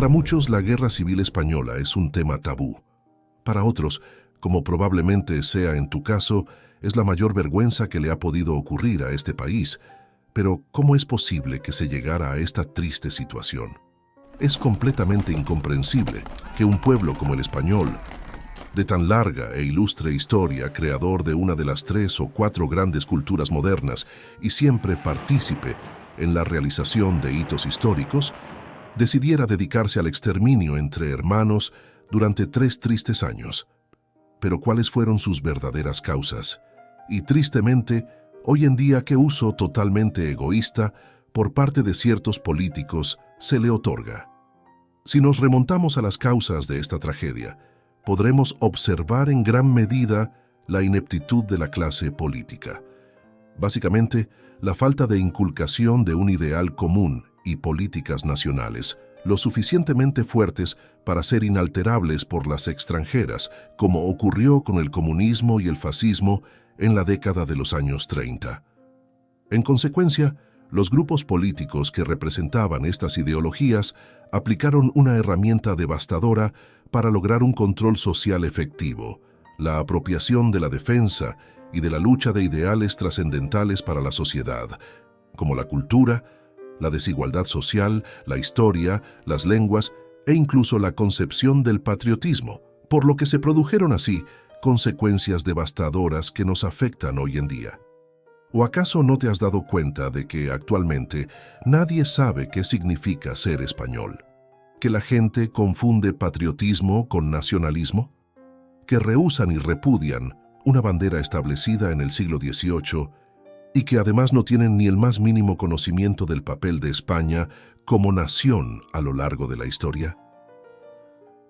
Para muchos, la Guerra Civil Española es un tema tabú. Para otros, como probablemente sea en tu caso, es la mayor vergüenza que le ha podido ocurrir a este país. Pero, ¿cómo es posible que se llegara a esta triste situación? Es completamente incomprensible que un pueblo como el español, de tan larga e ilustre historia, creador de una de las 3 o 4 grandes culturas modernas y siempre partícipe en la realización de hitos históricos, decidiera dedicarse al exterminio entre hermanos durante 3 tristes años. Pero ¿cuáles fueron sus verdaderas causas? Y tristemente, hoy en día, ¿qué uso totalmente egoísta por parte de ciertos políticos se le otorga? Si nos remontamos a las causas de esta tragedia, podremos observar en gran medida la ineptitud de la clase política. Básicamente, la falta de inculcación de un ideal común y políticas nacionales lo suficientemente fuertes para ser inalterables por las extranjeras, como ocurrió con el comunismo y el fascismo en la década de los años 30. En consecuencia, los grupos políticos que representaban estas ideologías aplicaron una herramienta devastadora para lograr un control social efectivo, la apropiación de la defensa y de la lucha de ideales trascendentales para la sociedad, como la cultura, la desigualdad social, la historia, las lenguas e incluso la concepción del patriotismo, por lo que se produjeron así consecuencias devastadoras que nos afectan hoy en día. ¿O acaso no te has dado cuenta de que actualmente nadie sabe qué significa ser español? ¿Que la gente confunde patriotismo con nacionalismo? ¿Que rehúsan y repudian una bandera establecida en el siglo XVIII y que además no tienen ni el más mínimo conocimiento del papel de España como nación a lo largo de la historia?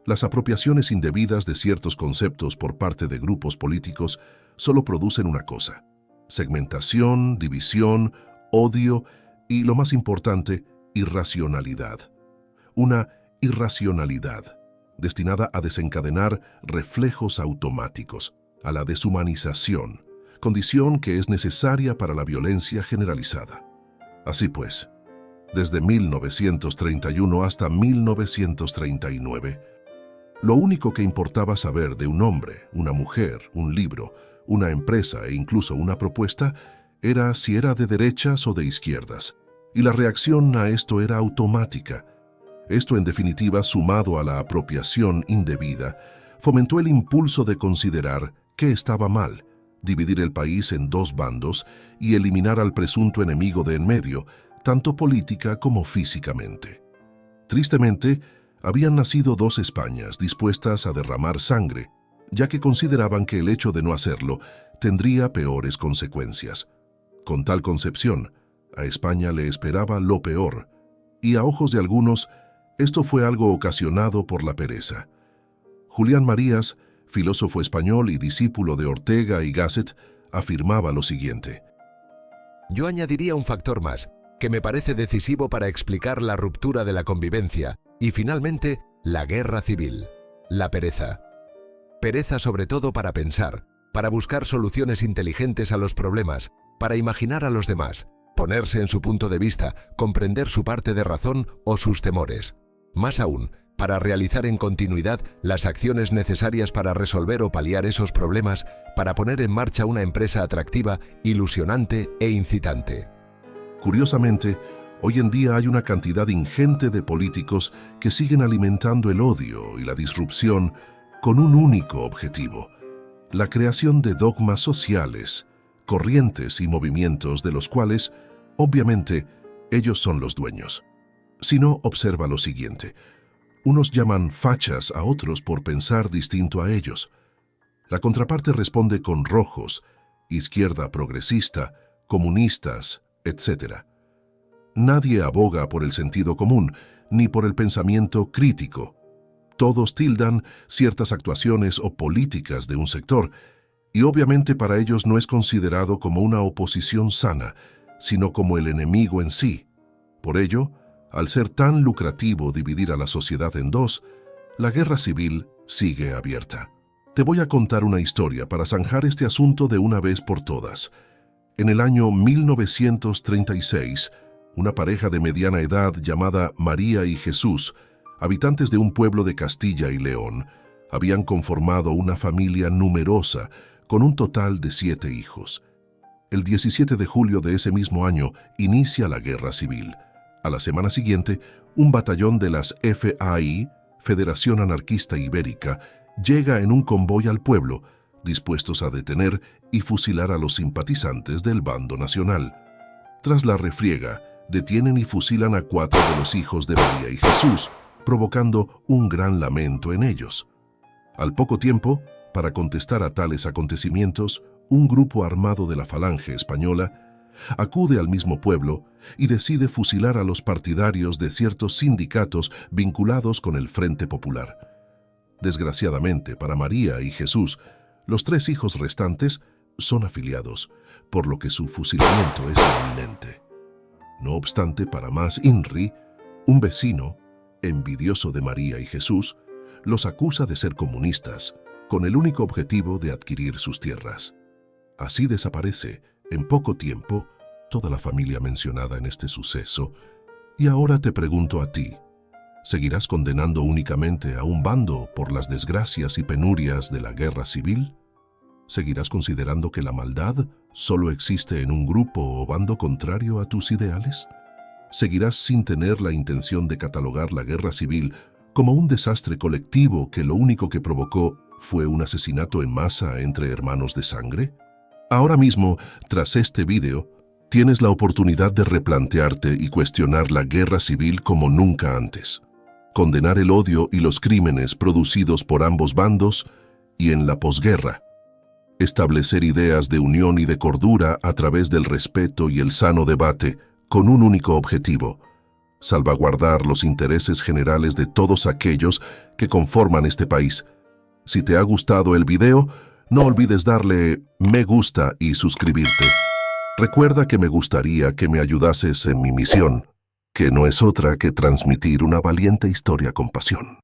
Las apropiaciones indebidas de ciertos conceptos por parte de grupos políticos solo producen una cosa: segmentación, división, odio y, lo más importante, irracionalidad. Una irracionalidad destinada a desencadenar reflejos automáticos, a la deshumanización, condición que es necesaria para la violencia generalizada. Así pues, desde 1931 hasta 1939, lo único que importaba saber de un hombre, una mujer, un libro, una empresa e incluso una propuesta era si era de derechas o de izquierdas, y la reacción a esto era automática. Esto, en definitiva, sumado a la apropiación indebida, fomentó el impulso de considerar que estaba mal dividir el país en 2 bandos y eliminar al presunto enemigo de en medio, tanto política como físicamente. Tristemente, habían nacido 2 Españas dispuestas a derramar sangre, ya que consideraban que el hecho de no hacerlo tendría peores consecuencias. Con tal concepción, a España le esperaba lo peor, y a ojos de algunos, esto fue algo ocasionado por la pereza. Julián Marías, filósofo español y discípulo de Ortega y Gasset, afirmaba lo siguiente: yo añadiría un factor más, que me parece decisivo para explicar la ruptura de la convivencia y, finalmente, la guerra civil: la pereza. Pereza sobre todo para pensar, para buscar soluciones inteligentes a los problemas, para imaginar a los demás, ponerse en su punto de vista, comprender su parte de razón o sus temores. Más aún, para realizar en continuidad las acciones necesarias para resolver o paliar esos problemas, para poner en marcha una empresa atractiva, ilusionante e incitante. Curiosamente, hoy en día hay una cantidad ingente de políticos que siguen alimentando el odio y la disrupción con un único objetivo: la creación de dogmas sociales, corrientes y movimientos de los cuales, obviamente, ellos son los dueños. Si no, observa lo siguiente: unos llaman fachas a otros por pensar distinto a ellos. La contraparte responde con rojos, izquierda progresista, comunistas, etc. Nadie aboga por el sentido común, ni por el pensamiento crítico. Todos tildan ciertas actuaciones o políticas de un sector, y obviamente para ellos no es considerado como una oposición sana, sino como el enemigo en sí. Por ello, al ser tan lucrativo dividir a la sociedad en 2, la guerra civil sigue abierta. Te voy a contar una historia para zanjar este asunto de una vez por todas. En el año 1936, una pareja de mediana edad llamada María y Jesús habitantes de un pueblo de Castilla y León habían conformado una familia numerosa con un total de 7 hijos. El 17 de julio de ese mismo año inicia la Guerra Civil. A la semana siguiente, un batallón de las FAI, Federación Anarquista Ibérica, llega en un convoy al pueblo, dispuestos a detener y fusilar a los simpatizantes del bando nacional. Tras la refriega, detienen y fusilan a 4 de los hijos de María y Jesús, provocando un gran lamento en ellos. Al poco tiempo, para contestar a tales acontecimientos, un grupo armado de la Falange Española acude al mismo pueblo y decide fusilar a los partidarios de ciertos sindicatos vinculados con el Frente Popular. Desgraciadamente para María y Jesús, los 3 hijos restantes son afiliados, por lo que su fusilamiento es inminente. No obstante, para más INRI, un vecino, envidioso de María y Jesús, los acusa de ser comunistas, con el único objetivo de adquirir sus tierras. Así desaparece, en poco tiempo, toda la familia mencionada en este suceso. Y ahora te pregunto a ti, ¿seguirás condenando únicamente a un bando por las desgracias y penurias de la guerra civil? ¿Seguirás considerando que la maldad solo existe en un grupo o bando contrario a tus ideales? ¿Seguirás sin tener la intención de catalogar la guerra civil como un desastre colectivo que lo único que provocó fue un asesinato en masa entre hermanos de sangre? Ahora mismo, tras este video, tienes la oportunidad de replantearte y cuestionar la guerra civil como nunca antes. Condenar el odio y los crímenes producidos por ambos bandos y en la posguerra. Establecer ideas de unión y de cordura a través del respeto y el sano debate con un único objetivo: salvaguardar los intereses generales de todos aquellos que conforman este país. Si te ha gustado el video, no olvides darle me gusta y suscribirte. Recuerda que me gustaría que me ayudases en mi misión, que no es otra que transmitir una valiente historia con pasión.